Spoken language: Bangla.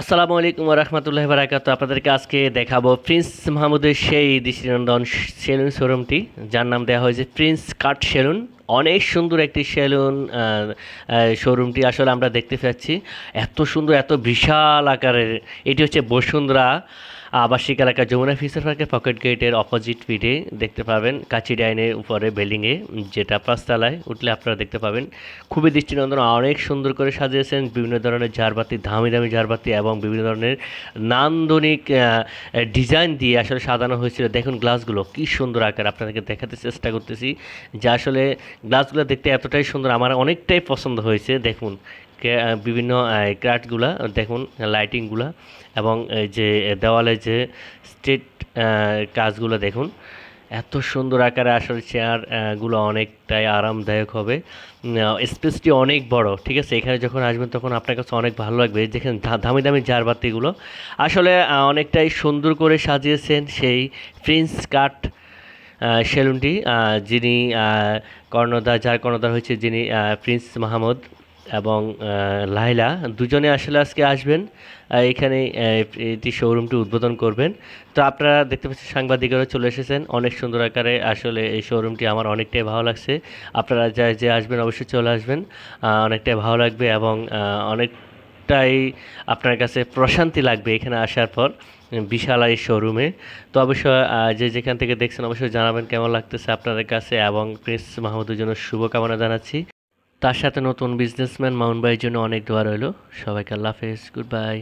আসসালামু আলাইকুম রহমতুল্লাহ বারাকাতু। আপনাদেরকে আজকে দেখাবো প্রিন্স মাহমুদের সেই দৃষ্টিনন্দন সেলুন শোরুমটি, যার নাম দেওয়া হয়েছে প্রিন্স কাট সেলুন। অনেক সুন্দর একটি সেলুন শোরুমটি আসলে আমরা দেখতে পাচ্ছি। এত সুন্দর, এত বিশাল আকারের। এটি হচ্ছে বসুন্ধরা আবাসিক এলাকা, যমুনা ফিউচার পার্কের পকেট গেটের অপোজিট পিঠে দেখতে পাবেন, কাচি ডাইনের উপরে বিল্ডিংয়ে, যেটা পাঁচতলায় উঠলে আপনারা দেখতে পাবেন। খুবই দৃষ্টিনন্দন, অনেক সুন্দর করে সাজিয়েছেন বিভিন্ন ধরনের ঝাড়বাতি, দামি দামি ঝাড়বাতি এবং বিভিন্ন ধরনের নান্দনিক ডিজাইন দিয়ে আসলে সাজানো হয়েছিল। দেখুন গ্লাসগুলো কি সুন্দর আকার, আপনাদেরকে দেখাতে চেষ্টা করতেছি যে আসলে গ্লাসগুলো দেখতে এতটাই সুন্দর, আমার অনেকটাই পছন্দ হয়েছে। দেখুন বিভিন্ন ক্রাফটগুলা দেখুন, লাইটিংগুলা এবং এই যে দেওয়ালে যে স্ট্রিট কাজগুলো দেখুন, এত সুন্দর আকারে আসলে চেয়ার গুলো অনেকটাই আরামদায়ক হবে। স্পেসটি অনেক বড়, ঠিক আছে। এখানে যখন আসবেন তখন আপনার কাছে অনেক ভালো লাগবে। যেখানে দামি দামি ঝাড়বাতিগুলো আসলে অনেকটাই সুন্দর করে সাজিয়েছেন সেই প্রিন্স কাট সেলুনটি। যিনি যার কর্ণধার হয়েছে যিনি প্রিন্স মাহমুদ এবং লাইলা, দুজনে আসলে আজকে আসবেন এখানে এটি শোরুমটি উদ্বোধন করবেন। তো আপনারা দেখতে পাচ্ছেন সাংবাদিকেরা চলে এসেছেন অনেক সুন্দর আকারে। আসলে এই শোরুমটি আমার অনেকটাই ভালো লাগছে। আপনারা যে আসবেন অবশ্যই চলে আসবেন, অনেকটাই ভালো লাগবে এবং অনেকটাই আপনার কাছে প্রশান্তি লাগবে এখানে আসার পর বিশাল এই শোরুমে। তো অবশ্যই যে যেখান থেকে দেখছেন অবশ্যই জানাবেন কেমন লাগতেছে আপনাদের কাছে, এবং প্রিন্স মাহমুদের জন্য শুভকামনা জানাচ্ছি। তার সাথে নতুন বিজনেসম্যান মাউন্ট ভাইয়ের জন্য অনেক দোয়া রইল। সবাইকে আল্লাহ হাফেজ, গুড বাই।